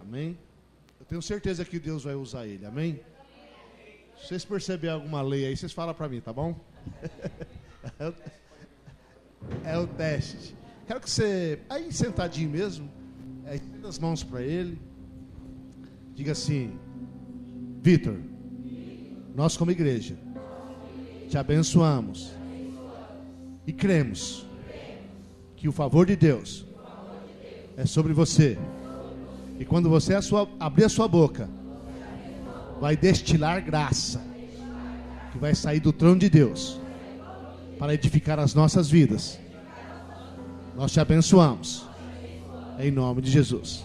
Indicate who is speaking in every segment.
Speaker 1: Amém? Eu tenho certeza que Deus vai usar ele. Amém? Se vocês perceberem alguma lei aí, vocês falam para mim, tá bom? É o teste. Quero que você, aí sentadinho mesmo, estenda as mãos para ele. Diga assim: Vitor, nós como igreja te abençoamos e cremos que o favor de Deus é sobre você. E quando você abrir a sua boca, vai destilar graça, que vai sair do trono de Deus para edificar as nossas vidas. Nós te abençoamos em nome de Jesus.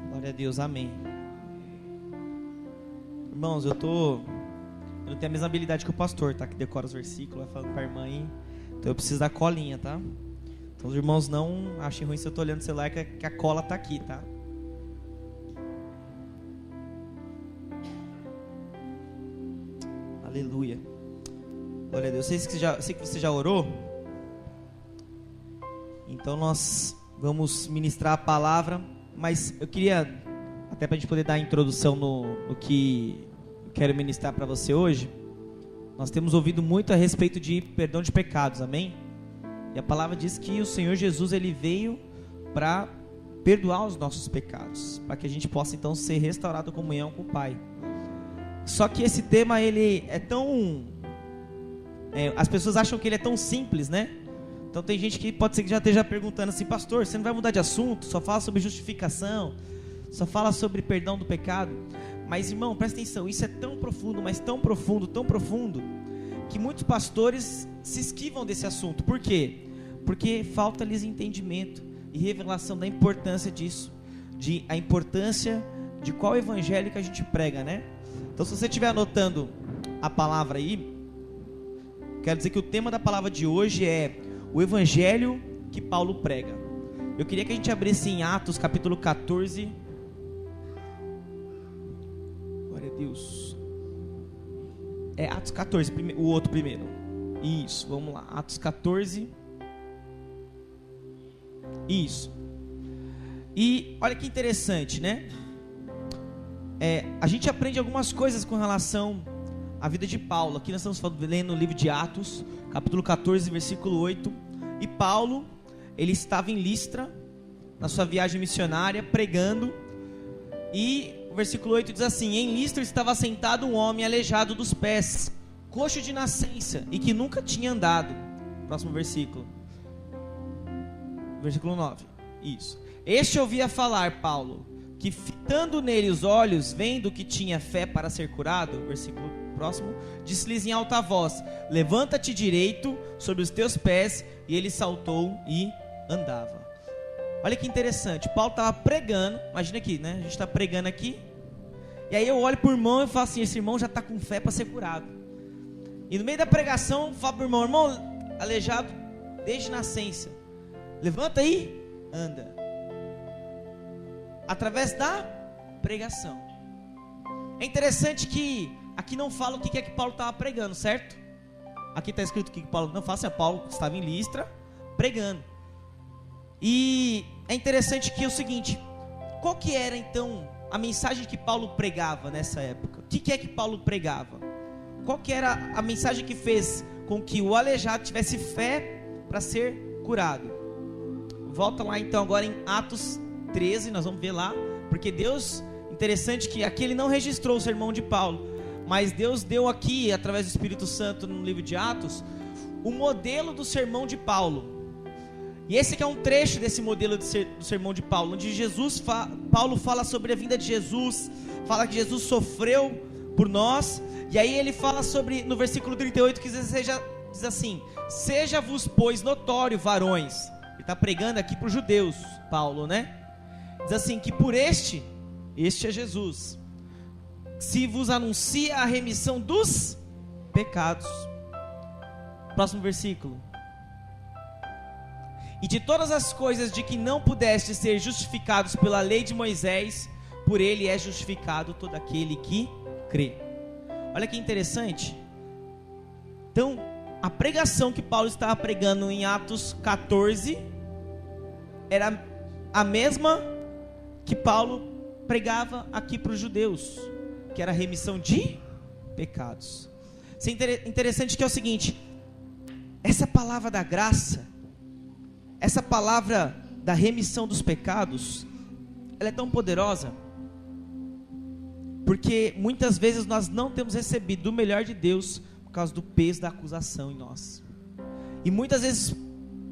Speaker 2: Glória a Deus, amém. Irmãos, eu não tenho a mesma habilidade que o pastor, tá? Que decora os versículos, vai falando pra irmã aí. Então eu preciso da colinha, tá? Então os irmãos não achem ruim se eu tô olhando o celular, que a cola tá aqui, tá? Aleluia. Glória a Deus. Sei que você já orou. Então nós vamos ministrar a palavra. Mas eu queria, até para a gente poder dar a introdução no que eu quero ministrar para você hoje. Nós temos ouvido muito a respeito de perdão de pecados, amém? E a palavra diz que o Senhor Jesus, ele veio para perdoar os nossos pecados, para que a gente possa então ser restaurado em comunhão com o Pai. Só que esse tema, ele é tão... as pessoas acham que ele é tão simples, né? Então tem gente que pode ser que já esteja perguntando assim: pastor, você não vai mudar de assunto? Só fala sobre justificação, só fala sobre perdão do pecado. Mas irmão, presta atenção, isso é tão profundo, mas tão profundo, que muitos pastores se esquivam desse assunto. Por quê? Porque falta-lhes entendimento e revelação da importância disso, a importância de qual evangelho que a gente prega, né? Então se você estiver anotando a palavra aí, quero dizer que o tema da palavra de hoje é o evangelho que Paulo prega. Eu queria que a gente abrisse em Atos capítulo 14. Glória a Deus. É Atos 14, o outro primeiro. Isso, vamos lá. Atos 14. Isso. E olha que interessante, né? A gente aprende algumas coisas com relação à vida de Paulo. Aqui nós estamos lendo o livro de Atos, capítulo 14, versículo 8. E Paulo, ele estava em Listra, na sua viagem missionária, pregando. E o versículo 8 diz assim: em Listra estava sentado um homem aleijado dos pés, coxo de nascença, e que nunca tinha andado. Próximo versículo. Versículo 9. Isso. Este ouvia falar, Paulo, que fitando nele os olhos, vendo que tinha fé para ser curado. Versículo próximo. Disse-lhes em alta voz: levanta-te direito sobre os teus pés. E ele saltou e andava. Olha que interessante, Paulo estava pregando. Imagina aqui, né? A gente está pregando aqui. E aí eu olho para o irmão e falo assim: esse irmão já está com fé para ser curado. E no meio da pregação eu falo para o irmão: irmão, aleijado desde nascença, levanta aí, anda. Através da pregação. É interessante que aqui não fala o que é que Paulo estava pregando, certo? Aqui está escrito que Paulo não fala assim: Paulo estava em Listra pregando. E é interessante que é o seguinte: qual que era então a mensagem que Paulo pregava nessa época? O que é que Paulo pregava? Qual que era a mensagem que fez com que o aleijado tivesse fé para ser curado? Volta lá então agora em Atos 13, nós vamos ver lá. Porque Deus, interessante que aqui ele não registrou o sermão de Paulo, mas Deus deu aqui, através do Espírito Santo, no livro de Atos, o modelo do sermão de Paulo. E esse aqui é um trecho desse modelo do sermão de Paulo, onde Paulo fala sobre a vinda de Jesus, fala que Jesus sofreu por nós. E aí ele fala sobre, no versículo 38, que diz assim: seja-vos, pois, notório, varões. Ele está pregando aqui para os judeus, Paulo, né? Diz assim, que por este é Jesus, se vos anuncia a remissão dos pecados. Próximo versículo. E de todas as coisas de que não pudeste ser justificados pela lei de Moisés, por ele é justificado todo aquele que crê. Olha que interessante. Então, a pregação que Paulo estava pregando em Atos 14 era a mesma que Paulo pregava aqui para os judeus, que era a remissão de pecados. Isso é interessante que é o seguinte, essa palavra da graça, essa palavra da remissão dos pecados, ela é tão poderosa, porque muitas vezes nós não temos recebido o melhor de Deus por causa do peso da acusação em nós. E muitas vezes,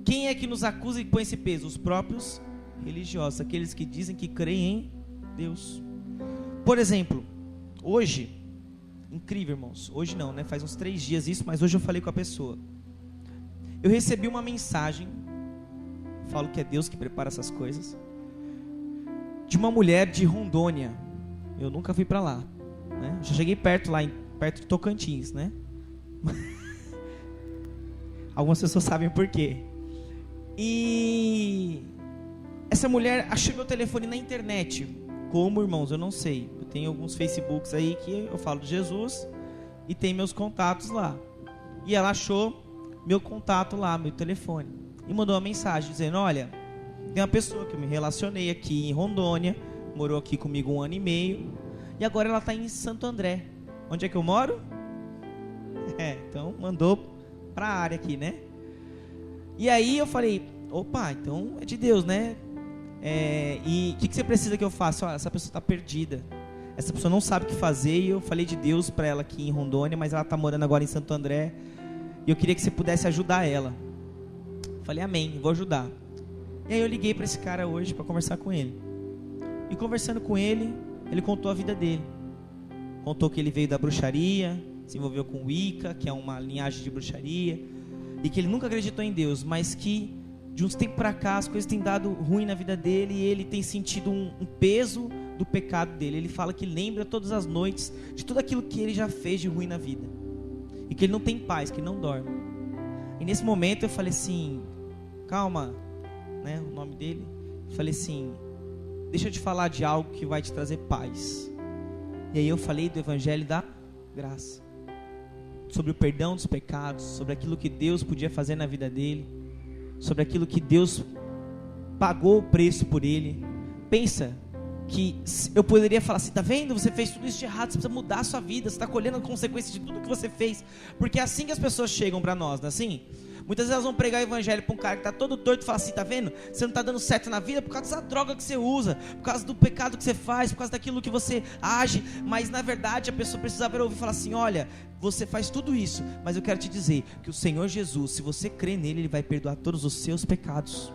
Speaker 2: quem é que nos acusa e põe esse peso? Os próprios religiosos, aqueles que dizem que creem em Deus. Por exemplo, hoje, incrível, irmãos, hoje não, né? Faz uns 3 dias isso, mas hoje eu falei com a pessoa. Eu recebi uma mensagem, falo que é Deus que prepara essas coisas, de uma mulher de Rondônia. Eu nunca fui para lá, né? Já cheguei perto lá, perto de Tocantins, né? Algumas pessoas sabem por quê. E essa mulher achou meu telefone na internet. Como, irmãos, eu não sei. Eu tenho alguns Facebooks aí que eu falo de Jesus e tem meus contatos lá. E ela achou meu contato lá, meu telefone, e mandou uma mensagem dizendo: olha, tem uma pessoa que eu me relacionei aqui em Rondônia, morou aqui comigo 1 ano e meio, e agora ela está em Santo André. Onde é que eu moro? Então mandou para a área aqui, né? E aí eu falei: opa, então é de Deus, né? E o que você precisa que eu faça? Essa pessoa está perdida, essa pessoa não sabe o que fazer, e eu falei de Deus para ela aqui em Rondônia, mas ela está morando agora em Santo André, e eu queria que você pudesse ajudar ela. Falei: amém, vou ajudar. E aí eu liguei para esse cara hoje para conversar com ele, e conversando com ele, ele contou a vida dele, contou que ele veio da bruxaria, se envolveu com Wicca, que é uma linhagem de bruxaria, e que ele nunca acreditou em Deus, mas que de uns tempos para cá as coisas têm dado ruim na vida dele, e ele tem sentido um peso do pecado dele. Ele fala que lembra todas as noites de tudo aquilo que ele já fez de ruim na vida, e que ele não tem paz, que ele não dorme. E nesse momento eu falei assim: calma, né, o nome dele, eu falei assim: deixa eu te falar de algo que vai te trazer paz. E aí eu falei do evangelho da graça, sobre o perdão dos pecados, sobre aquilo que Deus podia fazer na vida dele, sobre aquilo que Deus pagou o preço por ele. Pensa que eu poderia falar assim: tá vendo, você fez tudo isso de errado, você precisa mudar a sua vida, você está colhendo a consequência de tudo que você fez. Porque é assim que as pessoas chegam para nós, não é assim? Muitas vezes elas vão pregar o evangelho para um cara que está todo torto e fala assim: tá vendo, você não está dando certo na vida por causa dessa droga que você usa, por causa do pecado que você faz, por causa daquilo que você age. Mas na verdade a pessoa precisava ouvir falar assim: olha, você faz tudo isso, mas eu quero te dizer que o Senhor Jesus, se você crê nele, ele vai perdoar todos os seus pecados.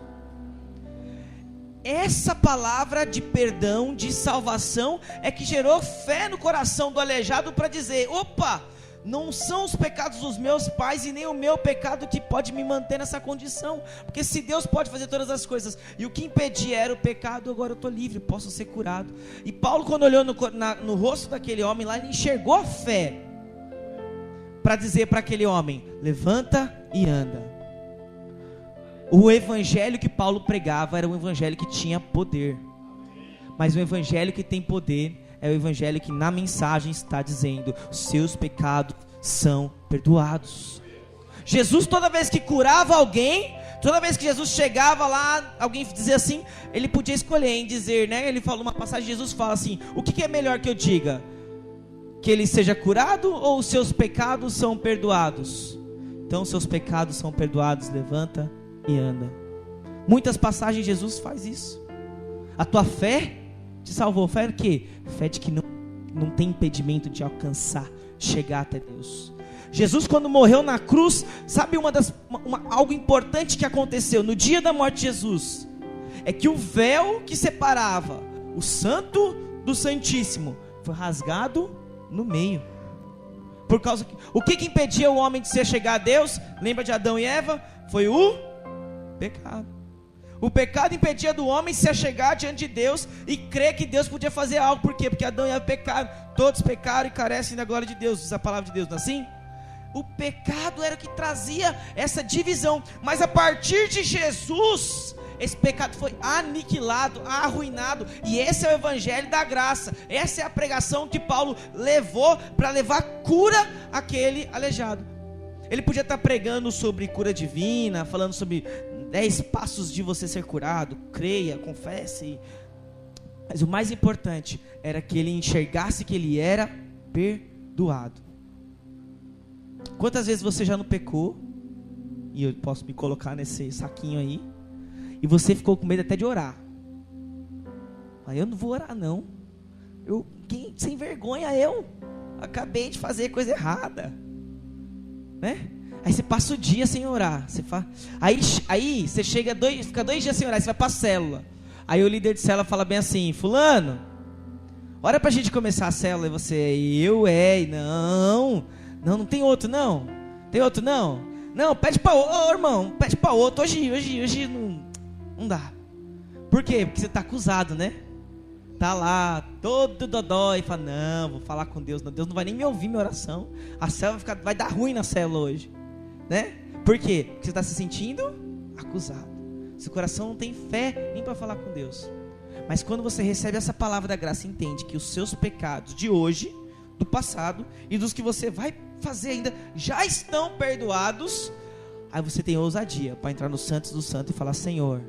Speaker 2: Essa palavra de perdão, de salvação, é que gerou fé no coração do aleijado para dizer: opa, não são os pecados dos meus pais e nem o meu pecado que pode me manter nessa condição, porque se Deus pode fazer todas as coisas, e o que impedia era o pecado, agora eu estou livre, posso ser curado. E Paulo, quando olhou no rosto daquele homem lá, ele enxergou a fé para dizer para aquele homem: levanta e anda. O evangelho que Paulo pregava era um evangelho que tinha poder, mas o evangelho que tem poder é o evangelho que na mensagem está dizendo: os seus pecados são perdoados. Jesus, toda vez que curava alguém, toda vez que Jesus chegava lá, alguém dizia assim, ele podia escolher em dizer, né? Ele fala uma passagem, Jesus fala assim: o que é melhor que eu diga? Que ele seja curado ou os seus pecados são perdoados? Então os seus pecados são perdoados, levanta e anda. Muitas passagens Jesus faz isso. A tua fé te salvou. Fé de quê? Fé de que não tem impedimento de alcançar, de chegar até Deus. Jesus, quando morreu na cruz, sabe algo importante que aconteceu no dia da morte de Jesus? É que o véu que separava o santo do santíssimo foi rasgado no meio. Por causa que, o que impedia o homem de se chegar a Deus? Lembra de Adão e Eva? Foi o pecado. O pecado impedia do homem se achegar diante de Deus e crer que Deus podia fazer algo. Por quê? Porque Adão e Eva pecaram, todos pecaram e carecem da glória de Deus, diz a palavra de Deus, não é assim? O pecado era o que trazia essa divisão, mas a partir de Jesus, esse pecado foi aniquilado, arruinado, e esse é o evangelho da graça. Essa é a pregação que Paulo levou para levar cura àquele aleijado. Ele podia estar pregando sobre cura divina, falando sobre 10 passos de você ser curado, creia, confesse. Mas o mais importante era que ele enxergasse que ele era perdoado. Quantas vezes você já não pecou? E eu posso me colocar nesse saquinho aí. E você ficou com medo até de orar. Aí eu não vou orar não. Sem vergonha eu. Acabei de fazer coisa errada. Né? Aí você passa o dia sem orar. Aí você fica 2 dias sem orar. Você vai para a célula. Aí o líder de célula fala bem assim: fulano, ora pra gente começar a célula. E você, não tem outro não. Tem outro não? Não, pede pra outro, irmão, pede pra outro. Hoje não dá. Por quê? Porque você tá acusado, né? Tá lá, todo dodói, e fala: não, vou falar com Deus. Deus não vai nem me ouvir minha oração. A célula vai dar ruim na célula hoje, né? Por quê? Porque você está se sentindo acusado. Seu coração não tem fé nem para falar com Deus. Mas quando você recebe essa palavra da graça, entende que os seus pecados de hoje, do passado e dos que você vai fazer ainda, já estão perdoados. Aí você tem ousadia para entrar no Santos do Santo e falar: Senhor,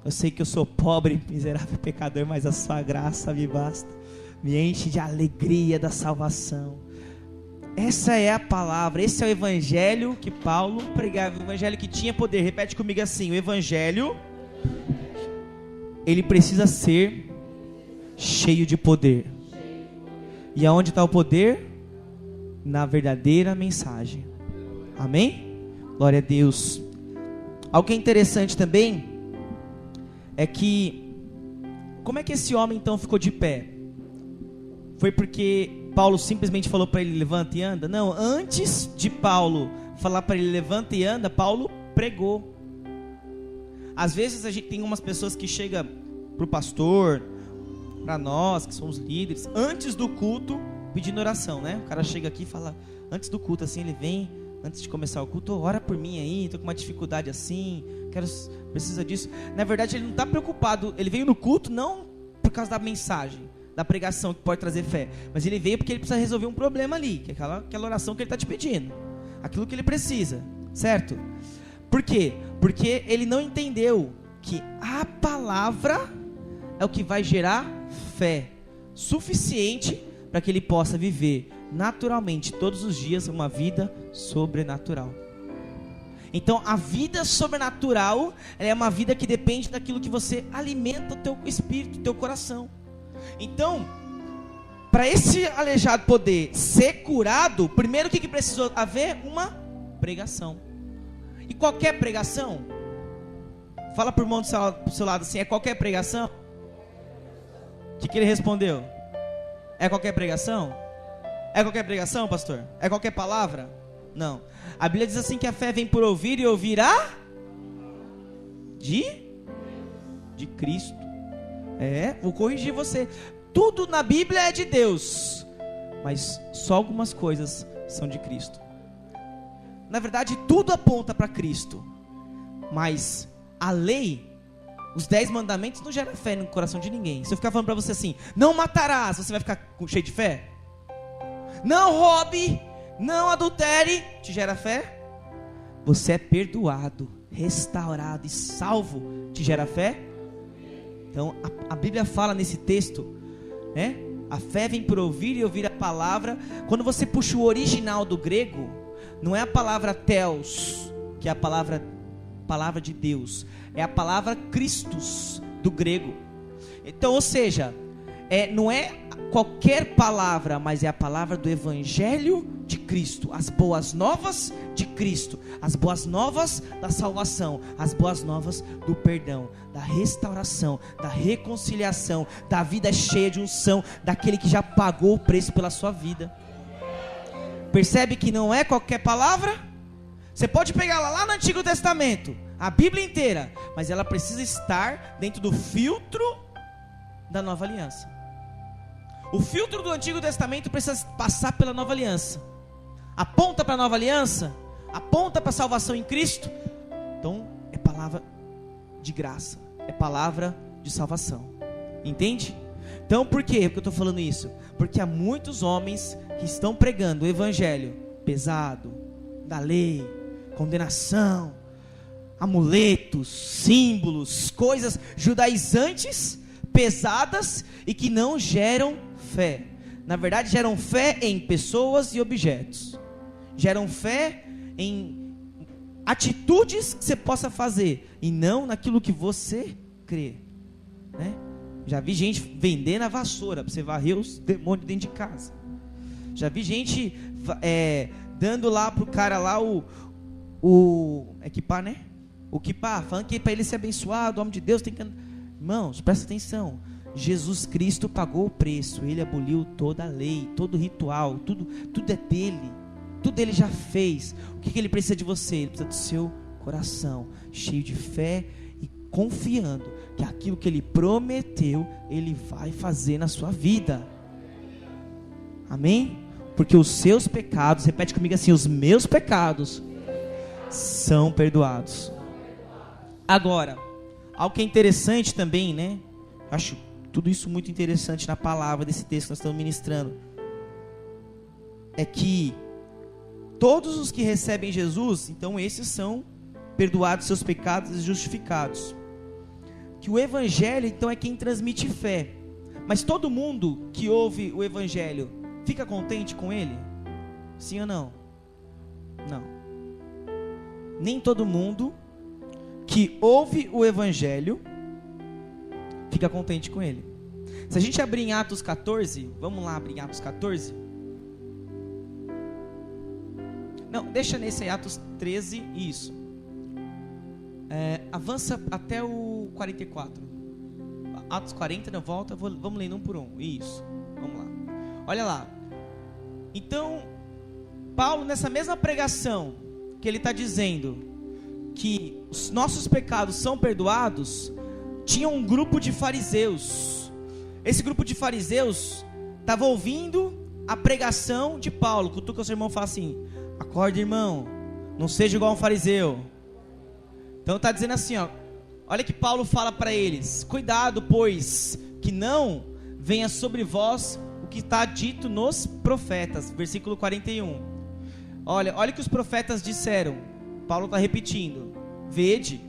Speaker 2: eu sei que eu sou pobre, miserável pecador, mas a sua graça me basta. Me enche de alegria da salvação. Essa é a palavra, esse é o evangelho que Paulo pregava, o evangelho que tinha poder. Repete comigo assim: o evangelho, ele precisa ser cheio de poder. E aonde está o poder? Na verdadeira mensagem. Amém? Glória a Deus. Algo que é interessante também é que, como é que esse homem então ficou de pé? Foi porque Paulo simplesmente falou para ele: levanta e anda? Não, antes de Paulo falar para ele: levanta e anda, Paulo pregou. Às vezes a gente tem umas pessoas que chegam para o pastor, para nós que somos líderes, antes do culto, pedindo oração, né? O cara chega aqui e fala, antes do culto assim, ele vem, antes de começar o culto: ora por mim aí, estou com uma dificuldade assim, precisa disso. Na verdade ele não está preocupado, ele veio no culto não por causa da mensagem, da pregação que pode trazer fé, mas ele veio porque ele precisa resolver um problema ali, que é aquela oração que ele está te pedindo, aquilo que ele precisa, certo? Por quê? Porque ele não entendeu que a palavra é o que vai gerar fé suficiente para que ele possa viver naturalmente todos os dias uma vida sobrenatural. Então a vida sobrenatural é uma vida que depende daquilo que você alimenta o teu espírito, o teu coração. Então, para esse aleijado poder ser curado, primeiro o que precisou haver? Uma pregação. E qualquer pregação, fala para o irmão do seu lado assim: é qualquer pregação? O que ele respondeu? É qualquer pregação? É qualquer pregação, pastor? É qualquer palavra? Não. A Bíblia diz assim que a fé vem por ouvir e ouvirá de Cristo. Vou corrigir você. Tudo na Bíblia é de Deus, mas só algumas coisas são de Cristo. Na verdade, tudo aponta para Cristo, mas a lei, os 10 mandamentos, não gera fé no coração de ninguém. Se eu ficar falando para você assim: não matarás, você vai ficar cheio de fé? Não roube, não adultere, te gera fé? Você é perdoado, restaurado e salvo, te gera fé? Então a Bíblia fala nesse texto, né? A fé vem por ouvir e ouvir a palavra. Quando você puxa o original do grego, não é a palavra theos, que é a palavra de Deus, é a palavra Christus do grego. Então, ou seja, não é qualquer palavra, mas é a palavra do Evangelho de Cristo, as boas novas de Cristo, as boas novas da salvação, as boas novas do perdão, da restauração, da reconciliação, da vida cheia de unção, daquele que já pagou o preço pela sua vida. Percebe que não é qualquer palavra? Você pode pegar lá no Antigo Testamento, a Bíblia inteira, mas ela precisa estar dentro do filtro da Nova Aliança. O filtro do Antigo Testamento precisa passar pela Nova Aliança. Aponta para a Nova Aliança, aponta para a salvação em Cristo. Então é palavra de graça, é palavra de salvação. Entende? Então por que eu estou falando isso? Porque há muitos homens que estão pregando o evangelho pesado, da lei, condenação, amuletos, símbolos, coisas judaizantes, pesadas e que não geram fé. Na verdade, geram fé em pessoas e objetos. Geram fé em atitudes que você possa fazer e não naquilo que você crê, né? Já vi gente vendendo a vassoura para você varrer os demônios dentro de casa. Já vi gente dando lá pro cara lá o equipar, né? O equipar, falando que para ele ser abençoado, o homem de Deus tem que... Irmãos, presta atenção. Jesus Cristo pagou o preço. Ele aboliu toda a lei, todo o ritual, tudo é dele. Tudo ele já fez. O que ele precisa de você? Ele precisa do seu coração, cheio de fé e confiando que aquilo que ele prometeu, ele vai fazer na sua vida. Amém? Porque os seus pecados, repete comigo assim, os meus pecados são perdoados. Agora, algo que é interessante também, né? Acho tudo isso muito interessante na palavra desse texto que nós estamos ministrando. É que todos os que recebem Jesus, então esses são perdoados seus pecados e justificados. Que o evangelho então é quem transmite fé. Mas todo mundo que ouve o evangelho fica contente com ele? Sim ou não? Não. Nem todo mundo que ouve o evangelho fica contente com ele. Se a gente abrir em Atos 14, vamos lá abrir em Atos 14. Não, deixa nesse aí, Atos 13, isso. Avança até o 44. Atos 40, não, volta, vamos lendo um por um. Isso, vamos lá. Olha lá. Então, Paulo, nessa mesma pregação, que ele está dizendo que os nossos pecados são perdoados, tinha um grupo de fariseus. Esse grupo de fariseus estava ouvindo a pregação de Paulo. Cutuca o seu irmão e fala assim: acorda, irmão, não seja igual a um fariseu. Então está dizendo assim, ó, olha que Paulo fala para eles: cuidado, pois, que não venha sobre vós o que está dito nos profetas. Versículo 41. Olha o que os profetas disseram. Paulo está repetindo: vede,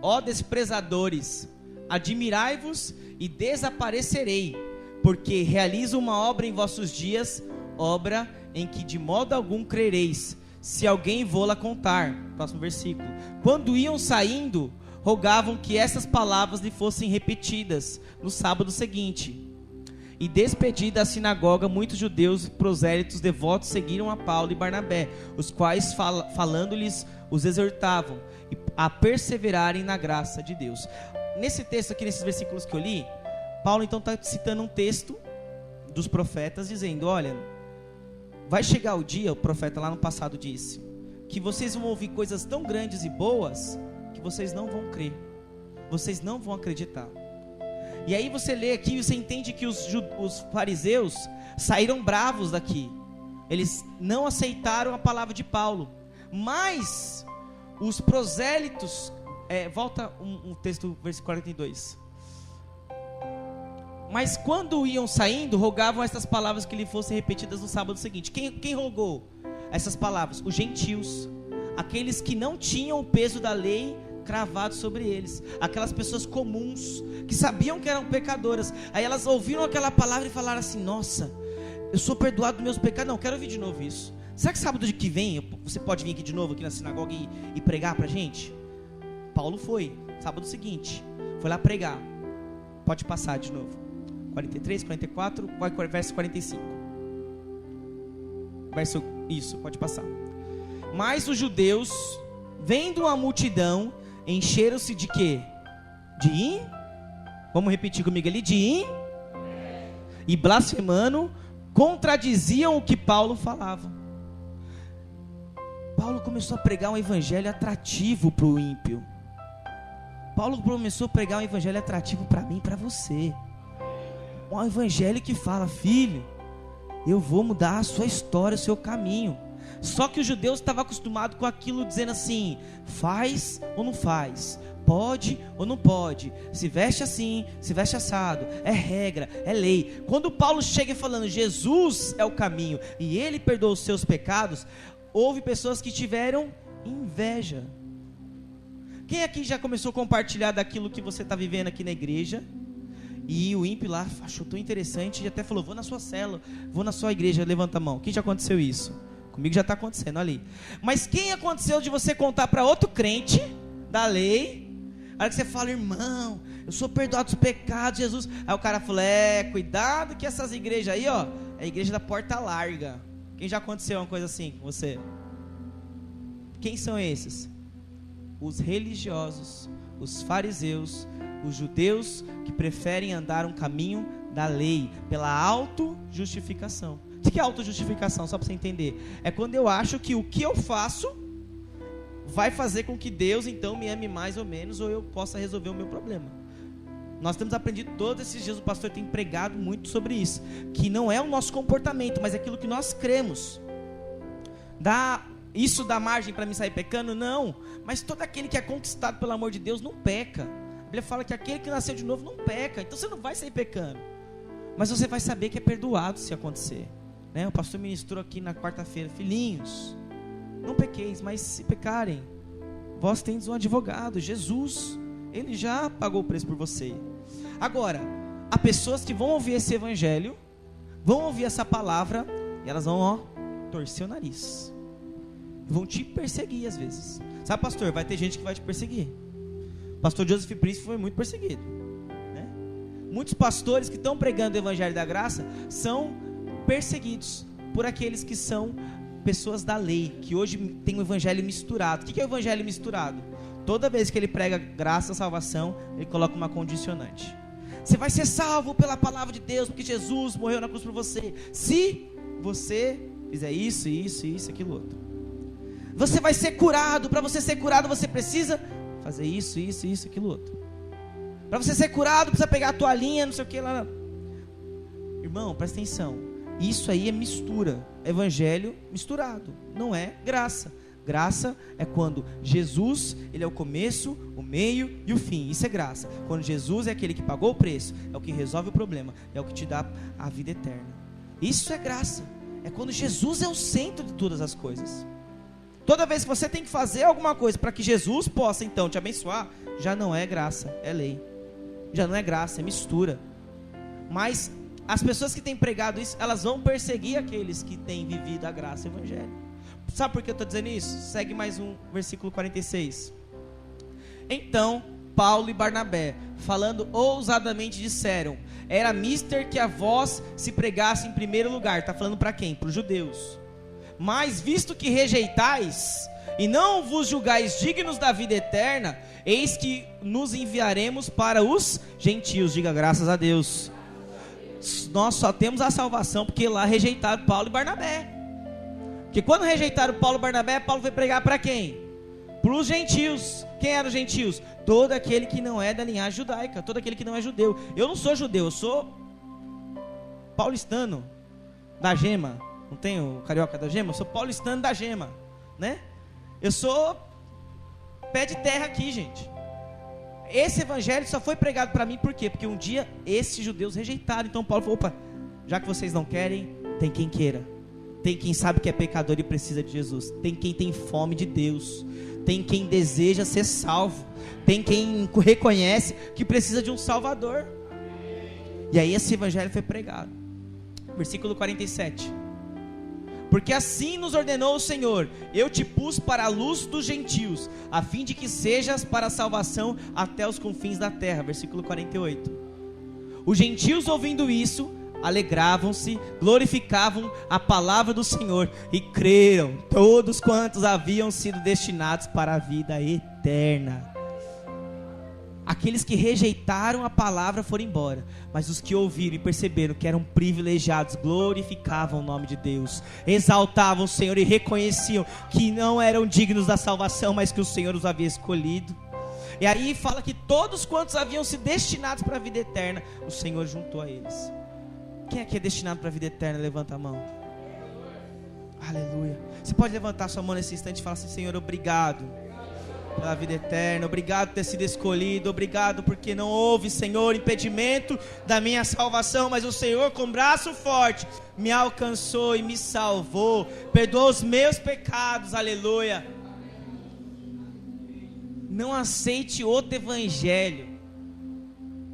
Speaker 2: ó desprezadores, admirai-vos e desaparecerei, porque realizo uma obra em vossos dias, obra em que de modo algum crereis, se alguém vô-la contar. Próximo versículo. Quando iam saindo, rogavam que essas palavras lhe fossem repetidas no sábado seguinte. E despedida a sinagoga, muitos judeus prosélitos devotos seguiram a Paulo e Barnabé, os quais falando-lhes os exortavam a perseverarem na graça de Deus. Nesse texto aqui, nesses versículos que eu li, Paulo então está citando um texto dos profetas dizendo: olha, vai chegar o dia, o profeta lá no passado disse, que vocês vão ouvir coisas tão grandes e boas que vocês não vão crer, vocês não vão acreditar. E aí você lê aqui e você entende que os fariseus saíram bravos daqui. Eles não aceitaram a palavra de Paulo. Mas os prosélitos, volta um texto, versículo 42. Mas quando iam saindo, rogavam essas palavras que lhe fossem repetidas no sábado seguinte. Quem rogou essas palavras? Os gentios, aqueles que não tinham o peso da lei cravado sobre eles, aquelas pessoas comuns, que sabiam que eram pecadoras. Aí elas ouviram aquela palavra e falaram assim: nossa, eu sou perdoado dos meus pecados. Não, quero ouvir de novo isso. Será que sábado que vem você pode vir aqui de novo aqui na sinagoga e pregar pra gente? Paulo foi, sábado seguinte, foi lá pregar. Pode passar de novo. 43, 44, verso 45. Isso, pode passar. Mas os judeus, vendo a multidão, encheram-se de quê? Vamos repetir comigo ali, e blasfemando, contradiziam o que Paulo falava. Paulo começou a pregar um evangelho atrativo para o ímpio. Paulo começou a pregar um evangelho atrativo para mim e para você. Um evangelho que fala: filho, eu vou mudar a sua história, o seu caminho. Só que os judeus estavam acostumados com aquilo, dizendo assim: faz ou não faz, pode ou não pode, se veste assim, se veste assado, é regra, é lei. Quando Paulo chega falando Jesus é o caminho e ele perdoa os seus pecados, houve pessoas que tiveram inveja. Quem aqui já começou a compartilhar daquilo que você está vivendo aqui na igreja? E o ímpio lá achou tão interessante e até falou: vou na sua célula, vou na sua igreja, levanta a mão. Quem já aconteceu isso? Comigo já está acontecendo ali. Mas quem aconteceu de você contar para outro crente da lei? A hora que você fala: irmão, eu sou perdoado dos pecados, Jesus. Aí o cara falou: cuidado que essas igrejas aí, ó, é a igreja da porta larga. Quem já aconteceu uma coisa assim com você? Quem são esses? Os religiosos, os fariseus, os judeus que preferem andar um caminho da lei, pela autojustificação. O que é autojustificação? Só para você entender. É quando eu acho que o que eu faço vai fazer com que Deus então me ame mais ou menos, ou eu possa resolver o meu problema. Nós temos aprendido todos esses dias, o pastor tem pregado muito sobre isso, que não é o nosso comportamento, mas é aquilo que nós cremos. Isso dá margem para mim sair pecando? Não. Mas todo aquele que é conquistado pelo amor de Deus não peca. A Bíblia fala que aquele que nasceu de novo não peca. Então você não vai sair pecando, mas você vai saber que é perdoado se acontecer, né? O pastor ministrou aqui na quarta-feira: filhinhos, não pequeis, mas se pecarem, vós tendes um advogado, Jesus. Ele já pagou o preço por você. Agora, há pessoas que vão ouvir esse evangelho, vão ouvir essa palavra, e elas vão, torcer o nariz, vão te perseguir às vezes. Sabe, pastor, vai ter gente que vai te perseguir. O pastor Joseph Prince foi muito perseguido, né? Muitos pastores que estão pregando o evangelho da graça são perseguidos por aqueles que são pessoas da lei, que hoje tem o evangelho misturado. O que é o evangelho misturado? Toda vez que ele prega graça, salvação, ele coloca uma condicionante. Você vai ser salvo pela palavra de Deus, porque Jesus morreu na cruz por você, se você fizer isso, aquilo outro. Você vai ser curado. Para você ser curado, você precisa fazer isso, aquilo outro. Para você ser curado, precisa pegar a toalhinha, não sei o que lá. Irmão, presta atenção. Isso aí é mistura, evangelho misturado, não é graça. Graça é quando Jesus, ele é o começo, o meio e o fim. Isso é graça. Quando Jesus é aquele que pagou o preço, é o que resolve o problema, é o que te dá a vida eterna. Isso é graça. É quando Jesus é o centro de todas as coisas. Toda vez que você tem que fazer alguma coisa para que Jesus possa então te abençoar, já não é graça, é lei. Já não é graça, é mistura. Mas as pessoas que têm pregado isso, elas vão perseguir aqueles que têm vivido a graça e o evangelho. Sabe por que eu estou dizendo isso? Segue mais um versículo 46. Então Paulo e Barnabé, falando ousadamente, disseram: era mister que a vós se pregasse em primeiro lugar. Está falando para quem? Para os judeus. Mas visto que rejeitais e não vos julgais dignos da vida eterna, eis que nos enviaremos para os gentios. Diga graças a Deus. Nós só temos a salvação porque lá rejeitaram Paulo e Barnabé. Porque quando rejeitaram Paulo e Barnabé, Paulo foi pregar para quem? Para os gentios. Quem eram os gentios? Todo aquele que não é da linhagem judaica, todo aquele que não é judeu. Eu não sou judeu, eu sou paulistano da gema. Não tenho carioca da gema? Eu sou paulistano da gema, né? Eu sou pé de terra aqui, gente. Esse evangelho só foi pregado para mim por quê? Porque um dia esses judeus rejeitaram. Então Paulo falou: opa, já que vocês não querem, tem quem queira. Tem quem sabe que é pecador e precisa de Jesus. Tem quem tem fome de Deus. Tem quem deseja ser salvo. Tem quem reconhece que precisa de um Salvador. E aí esse evangelho foi pregado. Versículo 47. Porque assim nos ordenou o Senhor: eu te pus para a luz dos gentios, a fim de que sejas para a salvação até os confins da terra. Versículo 48. Os gentios, ouvindo isso, alegravam-se, glorificavam a palavra do Senhor e creram todos quantos haviam sido destinados para a vida eterna. Aqueles que rejeitaram a palavra foram embora, mas os que ouviram e perceberam que eram privilegiados glorificavam o nome de Deus, exaltavam o Senhor e reconheciam que não eram dignos da salvação, mas que o Senhor os havia escolhido. E aí fala que todos quantos haviam sido destinados para a vida eterna, o Senhor juntou a eles. Quem aqui é destinado para a vida eterna? Levanta a mão. Aleluia. Você pode levantar sua mão nesse instante e falar assim: Senhor, obrigado pela vida eterna, obrigado por ter sido escolhido, obrigado porque não houve, Senhor, impedimento da minha salvação, mas o Senhor com braço forte me alcançou e me salvou, perdoou os meus pecados. Aleluia. Não aceite outro evangelho,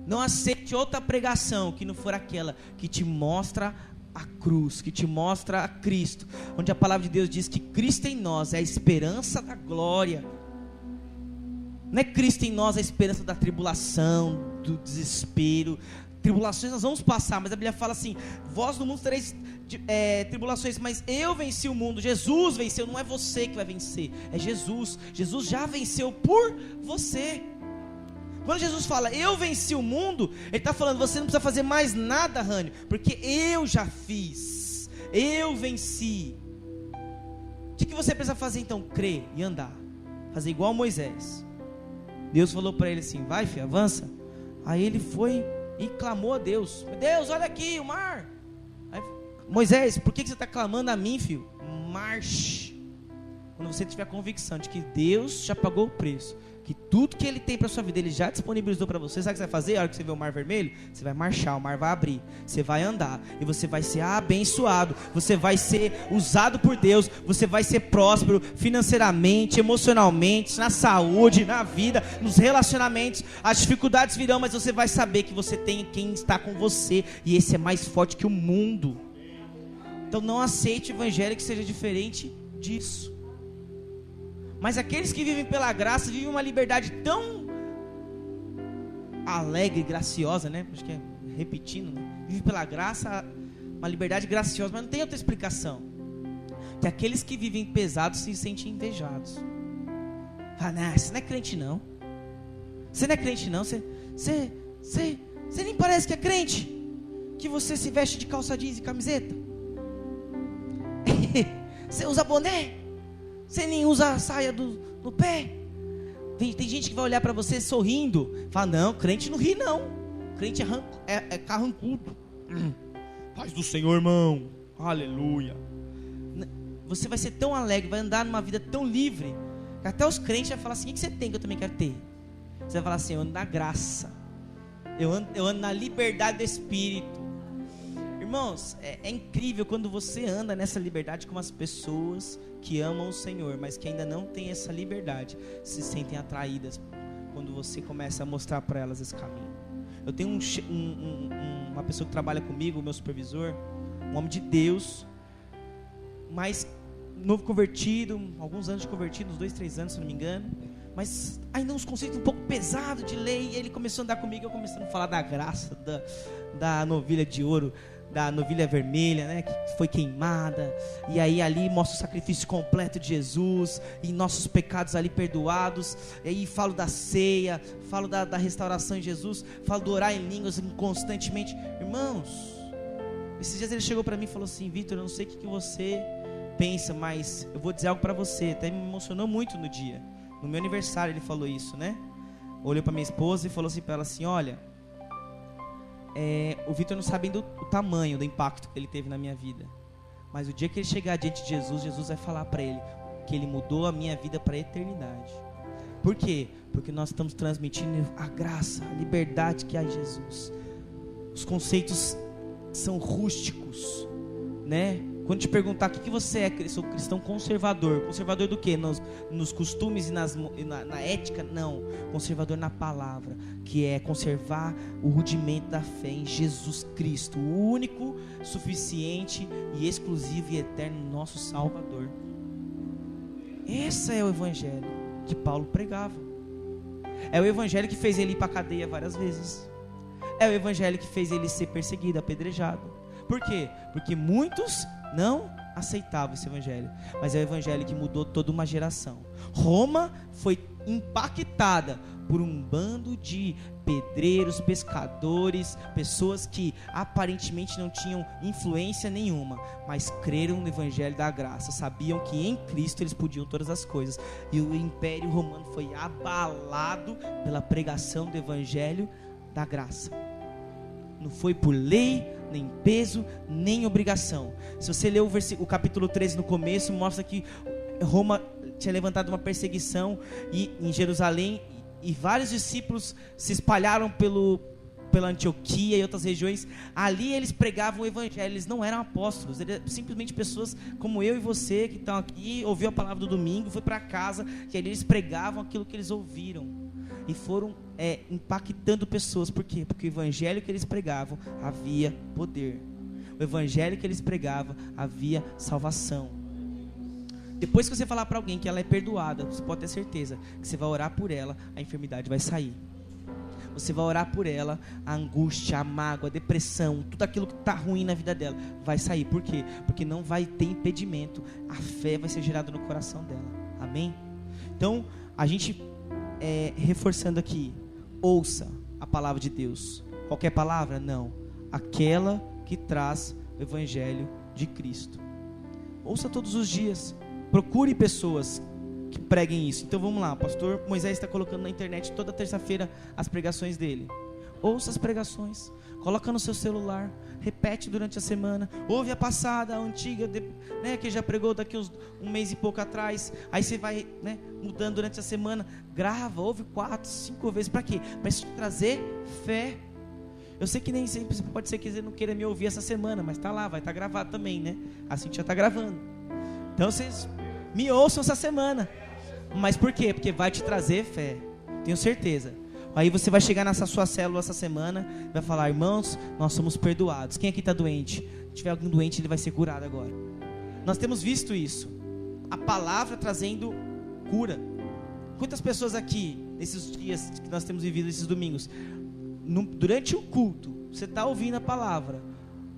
Speaker 2: Não aceite outra pregação que não for aquela que te mostra a cruz, que te mostra a Cristo, onde a palavra de Deus diz que Cristo em nós é a esperança da glória. Não é Cristo em nós a esperança da tribulação, do desespero. Tribulações nós vamos passar, mas a Bíblia fala assim: vós no mundo tereis tribulações, mas eu venci o mundo. Jesus venceu, não é você que vai vencer, é Jesus. Jesus já venceu por você. Quando Jesus fala, eu venci o mundo, Ele está falando, você não precisa fazer mais nada, Rânio, porque eu já fiz, eu venci. O que você precisa fazer então? Crer e andar, fazer igual Moisés. Deus falou para ele assim, vai filho, avança. Aí ele foi e clamou a Deus, Deus, olha aqui o mar. Aí, Moisés, por que você está clamando a mim, filho? Marche. Quando você tiver a convicção de que Deus já pagou o preço, que tudo que Ele tem para a sua vida, Ele já disponibilizou para você, sabe o que você vai fazer? A hora que você vê o mar vermelho, você vai marchar, o mar vai abrir, você vai andar, e você vai ser abençoado, você vai ser usado por Deus, você vai ser próspero financeiramente, emocionalmente, na saúde, na vida, nos relacionamentos. As dificuldades virão, mas você vai saber que você tem quem está com você, e esse é mais forte que o mundo. Então não aceite o evangelho que seja diferente disso. Mas aqueles que vivem pela graça, vivem uma liberdade tão alegre, graciosa, né? Acho que é repetindo, né? Vive pela graça, uma liberdade graciosa, mas não tem outra explicação. Que aqueles que vivem pesados se sentem invejados. Fala, não, você não é crente não. Você não é crente não, você nem parece que é crente. Que você se veste de calça jeans e camiseta. Você usa boné. Você nem usa a saia no pé. Tem gente que vai olhar para você sorrindo. Fala, não, crente não ri não. Crente é carrancudo. Paz do Senhor, irmão. Aleluia. Você vai ser tão alegre, vai andar numa vida tão livre, que até os crentes vão falar assim, o que você tem que eu também quero ter? Você vai falar assim, eu ando na graça. Eu ando na liberdade do Espírito. Irmãos, é incrível quando você anda nessa liberdade com as pessoas que amam o Senhor, mas que ainda não têm essa liberdade, se sentem atraídas quando você começa a mostrar para elas esse caminho. Eu tenho uma pessoa que trabalha comigo, o meu supervisor, um homem de Deus, mas novo convertido, alguns anos de convertido, uns 2, 3 anos se não me engano, mas ainda uns conceitos um pouco pesados de lei. E ele começou a andar comigo, eu começando a falar da graça, da novilha de ouro, da novilha vermelha, né, que foi queimada, e aí ali mostra o sacrifício completo de Jesus, e nossos pecados ali perdoados, e aí falo da ceia, falo da restauração em Jesus, falo do orar em línguas constantemente. Irmãos, esses dias ele chegou para mim e falou assim, Vitor, eu não sei o que você pensa, mas eu vou dizer algo para você. Até me emocionou muito no dia, no meu aniversário ele falou isso, né, olhou para minha esposa e falou assim para ela assim, olha, o Vitor não sabe ainda o tamanho do impacto que ele teve na minha vida, mas o dia que ele chegar diante de Jesus, Jesus vai falar para ele que ele mudou a minha vida para a eternidade. Por quê? Porque nós estamos transmitindo a graça, a liberdade que há em Jesus. Os conceitos são rústicos, né? Quando te perguntar o que você é, eu sou cristão conservador. Conservador do quê? Nos costumes e na ética? Não. Conservador na palavra, que é conservar o rudimento da fé em Jesus Cristo, o único, suficiente e exclusivo e eterno nosso Salvador. Esse é o evangelho que Paulo pregava. É o evangelho que fez ele ir para a cadeia várias vezes. É o evangelho que fez ele ser perseguido, apedrejado. Por quê? Porque muitos não aceitavam esse evangelho, mas é o evangelho que mudou toda uma geração. Roma foi impactada por um bando de pedreiros, pescadores, pessoas que aparentemente não tinham influência nenhuma, mas creram no evangelho da graça, sabiam que em Cristo eles podiam todas as coisas, e o Império Romano foi abalado pela pregação do evangelho da graça. Não foi por lei, nem peso, nem obrigação. Se você ler o capítulo 13 no começo, mostra que Roma tinha levantado uma perseguição em Jerusalém, e vários discípulos se espalharam pela Antioquia e outras regiões. Ali eles pregavam o evangelho. Eles não eram apóstolos, eles eram simplesmente pessoas como eu e você, que estão aqui, ouviu a palavra do domingo, foi para casa, que ali eles pregavam aquilo que eles ouviram. e foram impactando pessoas. Por quê? Porque o evangelho que eles pregavam havia poder. O evangelho que eles pregavam havia salvação. Depois que você falar para alguém que ela é perdoada, você pode ter certeza que você vai orar por ela, a enfermidade vai sair. Você vai orar por ela, a angústia, a mágoa, a depressão, tudo aquilo que está ruim na vida dela vai sair. Por quê? Porque não vai ter impedimento. A fé vai ser gerada no coração dela. Amém? Então, a gente reforçando aqui, ouça a palavra de Deus. Qualquer palavra? Não. Aquela que traz o evangelho de Cristo. Ouça todos os dias. Procure pessoas que preguem isso. Então vamos lá, o pastor Moisés está colocando na internet toda terça-feira as pregações dele. Ouça as pregações, coloca no seu celular, repete durante a semana, ouve a passada, a antiga, que já pregou daqui um mês e pouco atrás. Aí você vai mudando durante a semana, grava, ouve 4, 5 vezes. Para quê? Para isso te trazer fé. Eu sei que nem sempre, pode ser que você não queira me ouvir essa semana, mas está lá, vai estar gravado também, né? Assim já está gravando. Então vocês me ouçam essa semana. Mas por quê? Porque vai te trazer fé. Tenho certeza. Aí você vai chegar nessa sua célula essa semana e vai falar: irmãos, nós somos perdoados. Quem aqui está doente? Se tiver alguém doente, ele vai ser curado agora. Nós temos visto isso. A palavra trazendo cura. Quantas pessoas aqui, nesses dias que nós temos vivido, esses domingos, durante o culto, você está ouvindo a palavra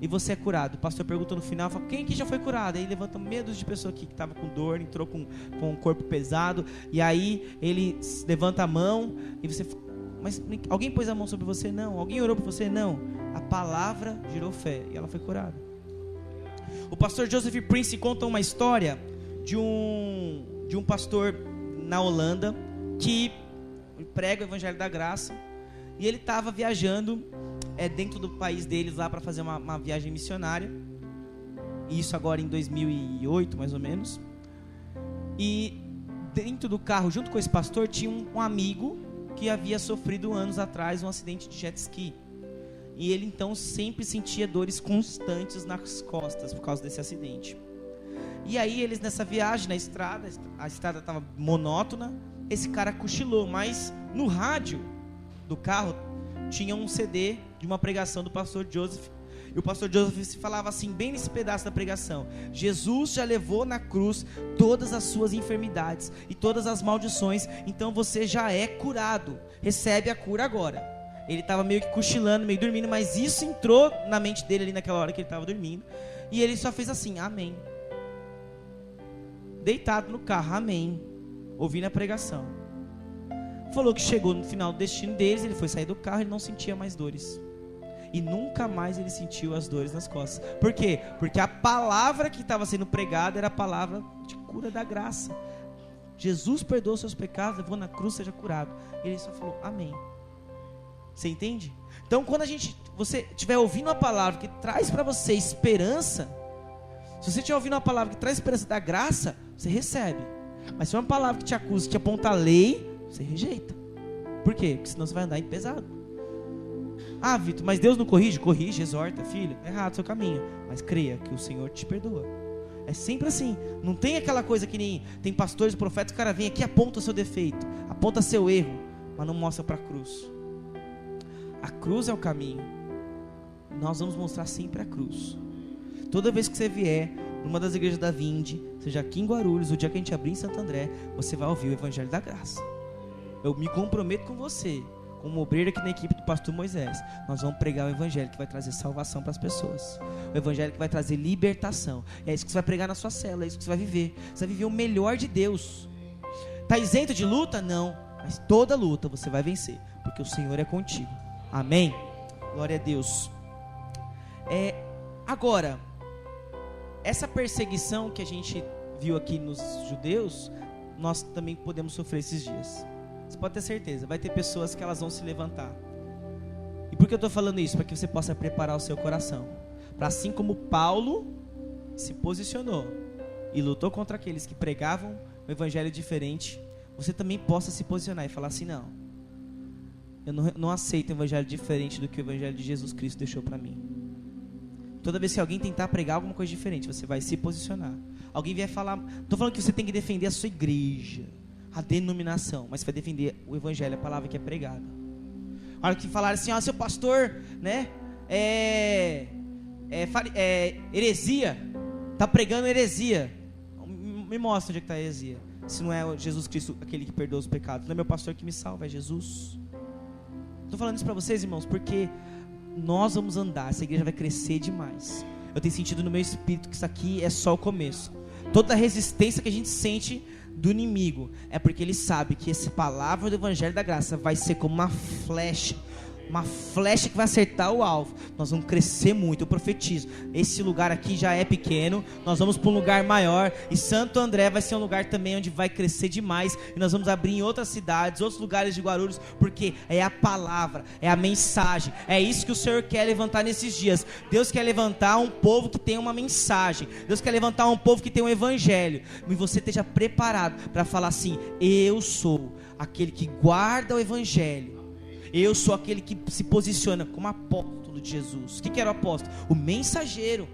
Speaker 2: e você é curado. O pastor perguntou no final, fala: quem aqui já foi curado? Aí levanta medo de pessoa aqui que estava com dor, entrou com um corpo pesado, e aí ele levanta a mão e você fala: mas alguém pôs a mão sobre você? Não. Alguém orou por você? Não. A palavra gerou fé e ela foi curada. O pastor Joseph Prince conta uma história de um pastor na Holanda que prega o evangelho da graça, e ele estava viajando dentro do país deles lá para fazer uma viagem missionária. Isso agora em 2008 mais ou menos. E dentro do carro, junto com esse pastor, tinha um amigo que havia sofrido anos atrás um acidente de jet ski. E ele então sempre sentia dores constantes nas costas por causa desse acidente. E aí eles nessa viagem na estrada, a estrada estava monótona, esse cara cochilou, mas no rádio do carro tinha um CD de uma pregação do pastor Joseph. E o pastor Joseph falava assim, bem nesse pedaço da pregação: Jesus já levou na cruz todas as suas enfermidades e todas as maldições, então você já é curado, recebe a cura agora. Ele estava meio que cochilando, meio dormindo, mas isso entrou na mente dele ali naquela hora que ele estava dormindo, e ele só fez assim: amém, deitado no carro, amém, ouvindo a pregação. Falou que chegou no final do destino deles, ele foi sair do carro, ele não sentia mais dores. E nunca mais ele sentiu as dores nas costas. Por quê? Porque a palavra que estava sendo pregada era a palavra de cura da graça. Jesus perdoou seus pecados, levou na cruz, seja curado. Ele só falou amém. Você entende? Então quando você estiver ouvindo uma palavra que traz para você esperança, se você estiver ouvindo uma palavra que traz esperança da graça, você recebe. Mas se é uma palavra que te acusa, que te aponta a lei, você rejeita. Por quê? Porque senão você vai andar em pesado. Ah, Vitor, mas Deus não corrige? Corrige, exorta, filho, é errado o seu caminho, mas creia que o Senhor te perdoa. É sempre assim. Não tem aquela coisa que nem tem pastores, profetas, o cara vem aqui e aponta o seu defeito, aponta seu erro, mas não mostra para a cruz. A cruz é o caminho. Nós vamos mostrar sempre a cruz. Toda vez que você vier numa das igrejas da Vinde, seja aqui em Guarulhos, o dia que a gente abrir em Santo André, você vai ouvir o evangelho da graça. Eu me comprometo com você, como obreiro aqui na equipe do pastor Moisés, nós vamos pregar o evangelho que vai trazer salvação para as pessoas, o evangelho que vai trazer libertação. É isso que você vai pregar na sua célula, é isso que você vai viver. Você vai viver o melhor de Deus. Está isento de luta? Não, mas toda luta você vai vencer, porque o Senhor é contigo. Amém? Glória a Deus. Agora, essa perseguição que a gente viu aqui nos judeus, nós também podemos sofrer esses dias. Você pode ter certeza, vai ter pessoas que elas vão se levantar. E por que eu estou falando isso? Para que você possa preparar o seu coração, para assim como Paulo se posicionou e lutou contra aqueles que pregavam o evangelho diferente, você também possa se posicionar e falar assim: não, eu não aceito o evangelho diferente do que o evangelho de Jesus Cristo deixou para mim. Toda vez que alguém tentar pregar alguma coisa diferente, você vai se posicionar. Alguém vier falar, estou falando que você tem que defender a sua igreja, a denominação, mas vai defender o evangelho, a palavra que é pregada. A hora que falaram assim, seu pastor, né, heresia, está pregando heresia. Me mostra onde é que está a heresia. Se não é Jesus Cristo aquele que perdoa os pecados, não é meu pastor que me salva, é Jesus. Estou falando isso para vocês, irmãos, porque nós vamos andar, essa igreja vai crescer demais. Eu tenho sentido no meu espírito que isso aqui é só o começo. Toda a resistência que a gente sente do inimigo é porque ele sabe que essa palavra do evangelho da graça vai ser como uma flecha que vai acertar o alvo. Nós vamos crescer muito, eu profetizo. Esse lugar aqui já é pequeno, nós vamos para um lugar maior, e Santo André vai ser um lugar também onde vai crescer demais, e nós vamos abrir em outras cidades, outros lugares de Guarulhos, porque é a palavra, é a mensagem, é isso que o Senhor quer levantar nesses dias. Deus quer levantar um povo que tem uma mensagem, Deus quer levantar um povo que tem um evangelho, e você esteja preparado para falar assim: eu sou aquele que guarda o evangelho, eu sou aquele que se posiciona como apóstolo de Jesus. O que era o apóstolo? O mensageiro,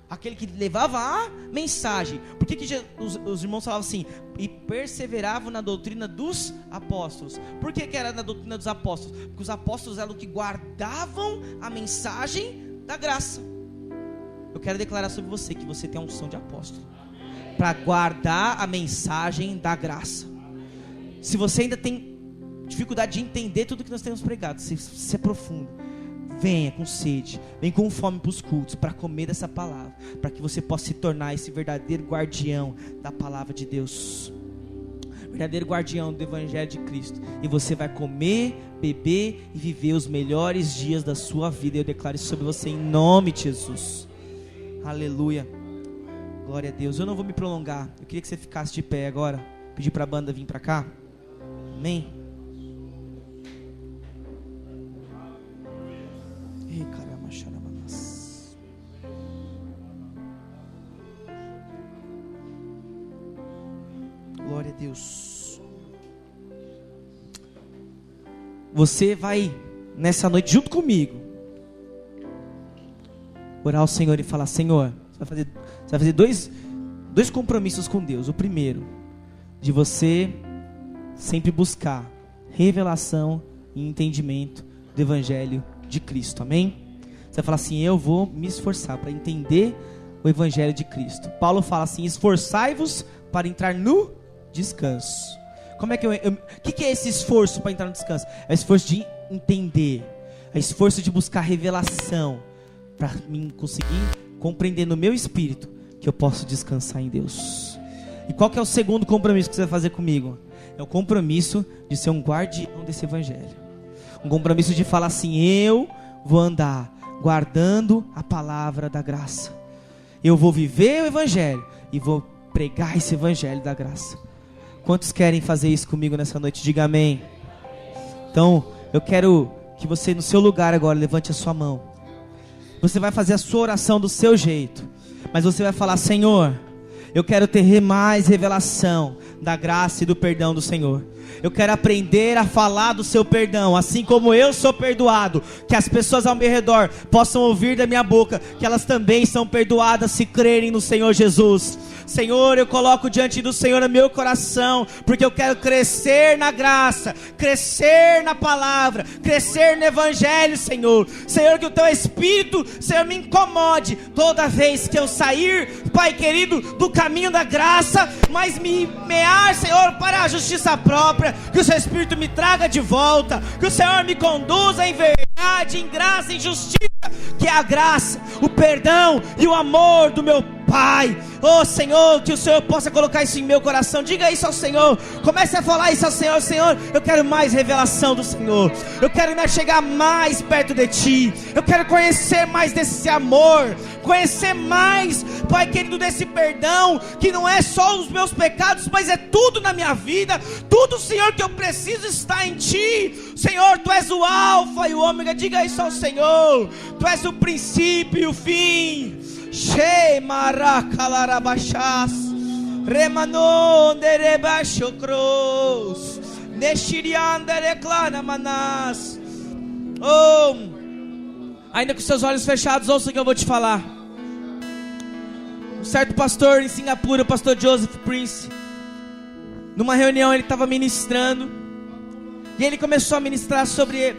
Speaker 2: aquele que levava a mensagem. Por que os irmãos falavam assim? E perseveravam na doutrina dos apóstolos. Por que era na doutrina dos apóstolos? Porque os apóstolos eram os que guardavam a mensagem da graça. Eu quero declarar sobre você que você tem a unção de apóstolo para guardar a mensagem da graça. Se você ainda tem dificuldade de entender tudo que nós temos pregado, se aprofunda, venha com sede, vem com fome para os cultos, para comer dessa palavra, para que você possa se tornar esse verdadeiro guardião da palavra de Deus, verdadeiro guardião do evangelho de Cristo, e você vai comer, beber e viver os melhores dias da sua vida. Eu declaro isso sobre você em nome de Jesus. Aleluia, glória a Deus. Eu não vou me prolongar, eu queria que você ficasse de pé agora, pedir para a banda vir para cá. Amém. Glória a Deus. Você vai nessa noite junto comigo orar ao Senhor e falar: Senhor, você vai fazer dois compromissos com Deus. O primeiro, de você sempre buscar revelação e entendimento do evangelho de Cristo. Amém? Você vai falar assim: eu vou me esforçar para entender o evangelho de Cristo. Paulo fala assim: esforçai-vos para entrar no descanso. Como é que que é esse esforço para entrar no descanso? É o esforço de entender, é o esforço de buscar revelação, para mim conseguir compreender no meu espírito que eu posso descansar em Deus. E qual que é o segundo compromisso que você vai fazer comigo? É o compromisso de ser um guardião desse evangelho, um compromisso de falar assim: eu vou andar guardando a palavra da graça, eu vou viver o evangelho e vou pregar esse evangelho da graça. Quantos querem fazer isso comigo nessa noite? Diga amém. Então, eu quero que você no seu lugar agora levante a sua mão. Você vai fazer a sua oração do seu jeito, mas você vai falar: Senhor, eu quero ter mais revelação da graça e do perdão do Senhor. Eu quero aprender a falar do seu perdão, assim como eu sou perdoado, que as pessoas ao meu redor possam ouvir da minha boca que elas também são perdoadas se crerem no Senhor Jesus. Senhor, eu coloco diante do Senhor o meu coração, porque eu quero crescer na graça, crescer na palavra, crescer no evangelho, Senhor. Senhor, que o teu Espírito, Senhor, me incomode toda vez que eu sair, Pai querido, do caminho da graça, mas me mear, Senhor, para a justiça própria. Que o seu Espírito me traga de volta, que o Senhor me conduza em verdade, em graça, em justiça, que é a graça, o perdão e o amor do meu Pai. Oh Senhor, que o Senhor possa colocar isso em meu coração. Diga isso ao Senhor, comece a falar isso ao Senhor. Senhor, eu quero mais revelação do Senhor, eu quero me chegar mais perto de Ti, eu quero conhecer mais desse amor, conhecer mais, Pai querido, desse perdão, que não é só os meus pecados, mas é tudo na minha vida, tudo, Senhor, que eu preciso está em Ti. Senhor, Tu és o alfa e o ômega. Diga isso ao Senhor: Tu és o princípio e o fim. Shemaracalarabachas Remanonderebachocros Neshiriandereclanamanas. Oh, ainda com seus olhos fechados, ouça o que eu vou te falar. Um certo pastor em Singapura, o pastor Joseph Prince, Numa reunião ele estava ministrando, e ele começou a ministrar sobre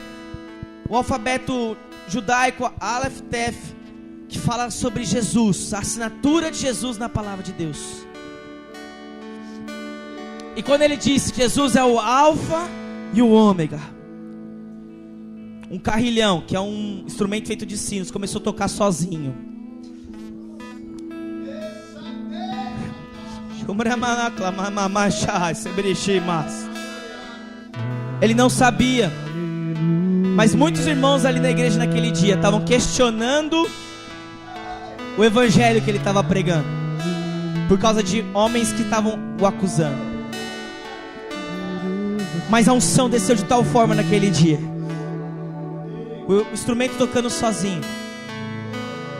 Speaker 2: o alfabeto judaico Aleph Tef, que fala sobre Jesus, a assinatura de Jesus na palavra de Deus. E quando ele disse que Jesus é o Alfa e o Ômega, um carrilhão, que é um instrumento feito de sinos, começou a tocar sozinho. Ele não sabia, mas muitos irmãos ali na igreja naquele dia estavam questionando o evangelho que ele estava pregando, por causa de homens que estavam o acusando. Mas a unção desceu de tal forma naquele dia, o instrumento tocando sozinho,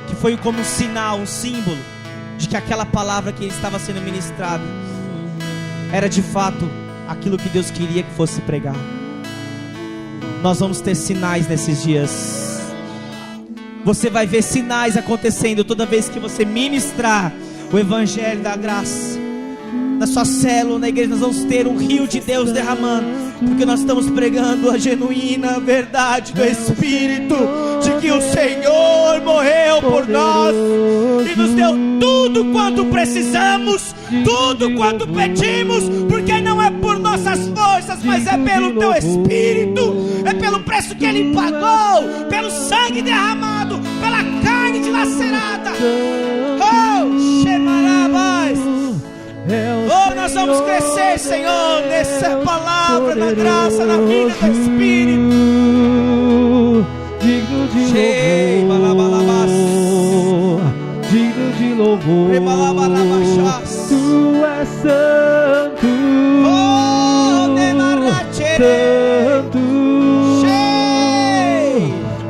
Speaker 2: que foi como um sinal, um símbolo de que aquela palavra que estava sendo ministrada era de fato aquilo que Deus queria que fosse pregado. Nós vamos ter sinais nesses dias. Você vai ver sinais acontecendo toda vez que você ministrar o evangelho da graça. Na sua célula, na igreja, nós vamos ter um rio de Deus derramando, porque nós estamos pregando a genuína verdade do Espírito, de que o Senhor morreu por nós e nos deu tudo quanto precisamos, tudo quanto pedimos, porque não é por nossas forças, mas é pelo teu Espírito, é pelo preço que Ele pagou, pelo sangue derramado, pela carne dilacerada. Oh, Shemarabás. Oh, nós vamos crescer, Senhor, nessa palavra da graça, na vida do Espírito.
Speaker 3: Digno de louvor, digno de louvor. Tu és santo, santo.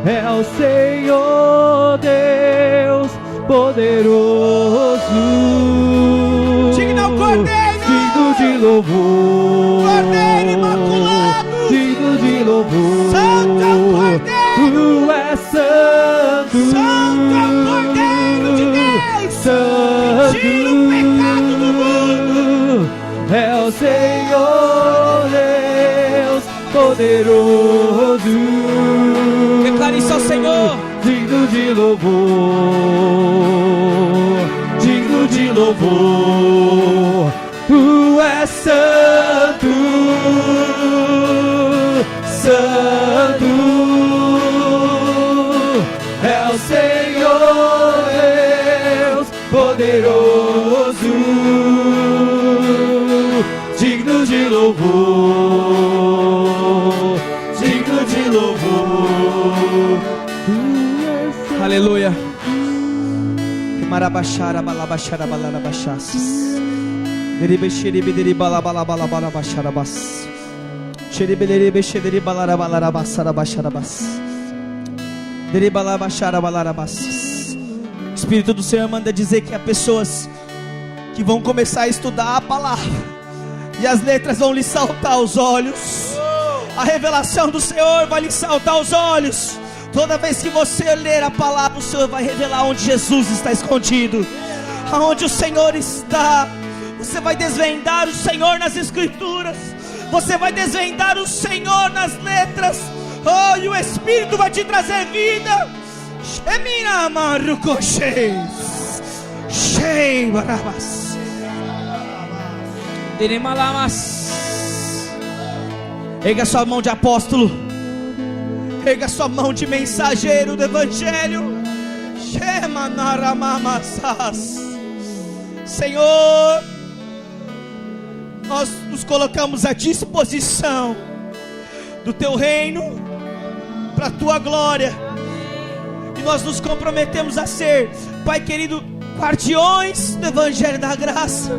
Speaker 3: É o Senhor Deus poderoso. Digno de louvor,
Speaker 2: Cordeiro imaculado,
Speaker 3: digno de louvor.
Speaker 2: Santo é o Cordeiro,
Speaker 3: tu és santo,
Speaker 2: Santo é o Cordeiro de Deus,
Speaker 3: santo,
Speaker 2: que tira o pecado do mundo.
Speaker 3: É o Senhor Deus poderoso.
Speaker 2: Declare isso ao Senhor.
Speaker 3: Digno de louvor, digno de louvor. Tu és santo, santo. É o Senhor Deus poderoso, digno de louvor, digno de louvor.
Speaker 2: Aleluia. Marabachara balabachara balarabachas. Deribeshiri balabalabalabacharabas. Cheribelebeshiri balarabalarabassarabacharabas. Deribalabachara balarabas. O Espírito do Senhor manda dizer que há pessoas que vão começar a estudar a palavra e as letras vão lhe saltar aos olhos. A revelação do Senhor vai lhe saltar aos olhos. Toda vez que você ler a palavra, o Senhor vai revelar onde Jesus está escondido, aonde o Senhor está. Você vai desvendar o Senhor nas Escrituras, você vai desvendar o Senhor nas letras. Oh, e o Espírito vai te trazer vida. Shemina marucocheis, shei barabas, deremalamas. Erga sua mão de apóstolo, erga sua mão de mensageiro do Evangelho. Senhor, nós nos colocamos à disposição do Teu reino, para a Tua glória. E nós nos comprometemos a ser, Pai querido, guardiões do Evangelho da graça.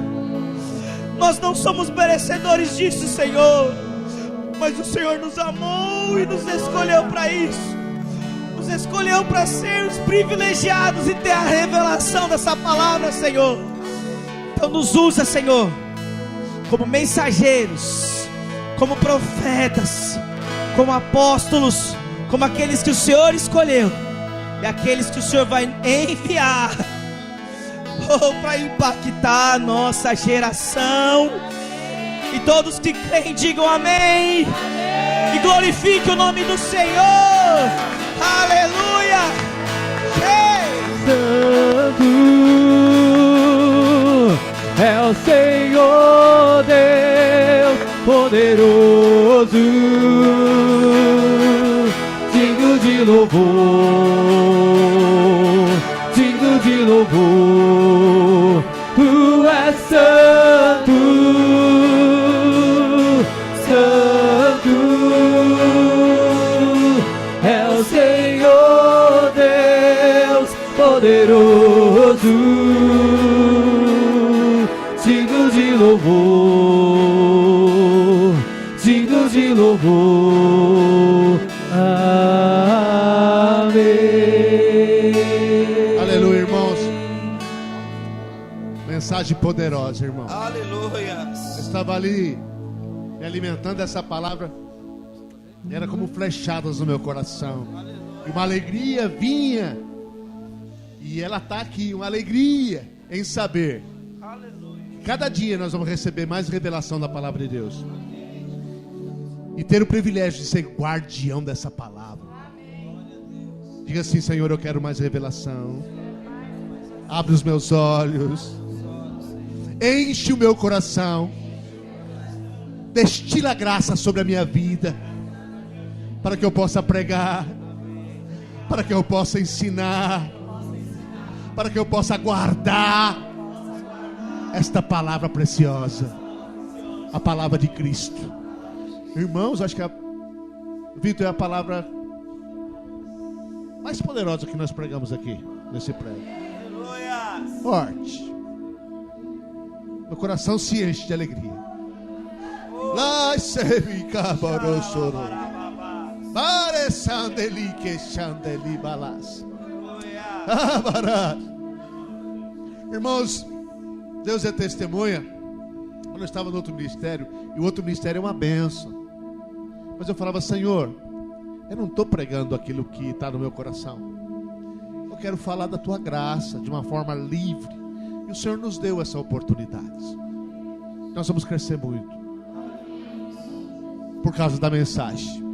Speaker 2: Nós não somos merecedores disso, Senhor, mas o Senhor nos amou e nos escolheu para isso. Nos escolheu para sermos privilegiados e ter a revelação dessa palavra, Senhor. Então nos usa, Senhor, como mensageiros, como profetas, como apóstolos, como aqueles que o Senhor escolheu e aqueles que o Senhor vai enviar, para impactar a nossa geração E todos que creem digam amém. E glorifique o nome do Senhor. Aleluia.
Speaker 3: Santo é o Senhor Deus poderoso, digno de louvor, digno de louvor. Tu és santo, santo é o Senhor Deus poderoso, digno de louvor, digno de louvor. Amém.
Speaker 1: Aleluia, irmãos. Mensagem poderosa, irmão.
Speaker 2: Aleluia.
Speaker 1: Eu estava ali me alimentando dessa palavra. Era como flechadas no meu coração. E uma alegria vinha. E ela está aqui, uma alegria em saber. Cada dia nós vamos receber mais revelação da palavra de Deus. E ter o privilégio de ser guardião dessa palavra. Diga assim: Senhor, eu quero mais revelação. Abre os meus olhos. Enche o meu coração. Destila graça sobre a minha vida, para que eu possa pregar, para que eu possa ensinar, para que eu possa guardar esta palavra preciosa, a palavra de Cristo. Irmãos, acho que Vitor, é a palavra mais poderosa que nós pregamos aqui nesse prédio. Forte. Meu coração se enche de alegria. Lá se cabarosoro. Parecandeli que chandeli balas. Irmãos, Deus é testemunha. Quando eu estava no outro ministério, e o outro ministério é uma bênção, mas eu falava: Senhor, eu não estou pregando aquilo que está no meu coração. Eu quero falar da tua graça de uma forma livre. E o Senhor nos deu essa oportunidade. Nós vamos crescer muito por causa da mensagem.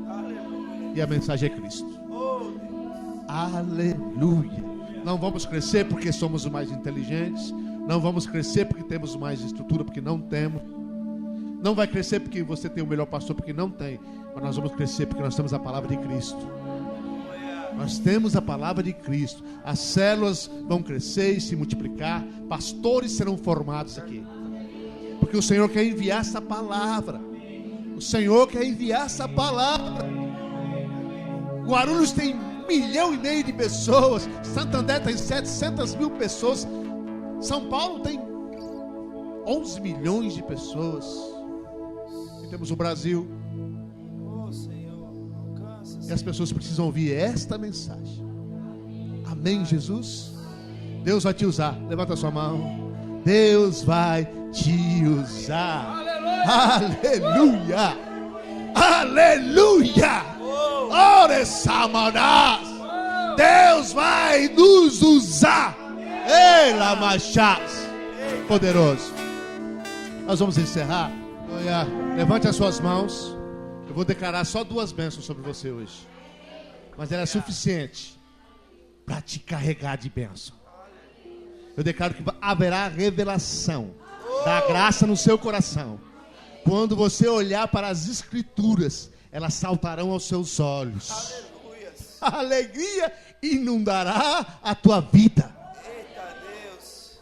Speaker 1: E a mensagem é Cristo. Aleluia. Não vamos crescer porque somos os mais inteligentes. Não vamos crescer porque temos mais estrutura, porque não temos. Não vai crescer porque você tem o melhor pastor, porque não tem. Mas nós vamos crescer porque nós temos a palavra de Cristo. Nós temos a palavra de Cristo. As células vão crescer e se multiplicar. Pastores serão formados aqui, porque o Senhor quer enviar essa palavra. O Senhor quer enviar essa palavra. Guarulhos tem 1,5 milhão de pessoas. Santander tem 700 mil pessoas. São Paulo tem 11 milhões de pessoas. E temos o Brasil. E as pessoas precisam ouvir esta mensagem. Amém, Jesus? Deus vai te usar. Levanta a sua mão. Deus vai te usar. Aleluia. Aleluia. Ore Samanás. Deus vai nos usar. Ela machás. Poderoso. Nós vamos encerrar. Levante as suas mãos. Eu vou declarar só 2 bênçãos sobre você hoje, mas ela é suficiente para te carregar de bênção. Eu declaro que haverá revelação da graça no seu coração. Quando você olhar para as Escrituras, elas saltarão aos seus olhos. Aleluia. A alegria inundará a tua vida. Eita Deus.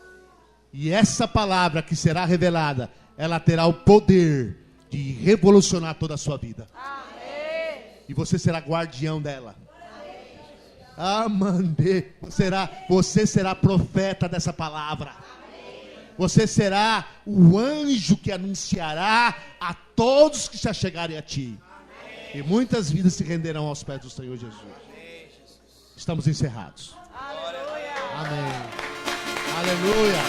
Speaker 1: E essa palavra que será revelada, ela terá o poder de revolucionar toda a sua vida. Amém. E você será guardião dela. Amém. Você será profeta dessa palavra. Amém. Você será o anjo que anunciará a todos que se achegarem a ti. Amém. E muitas vidas se renderão aos pés do Senhor Jesus. Amém, Jesus. Estamos encerrados. Aleluia. Amém. Aleluia.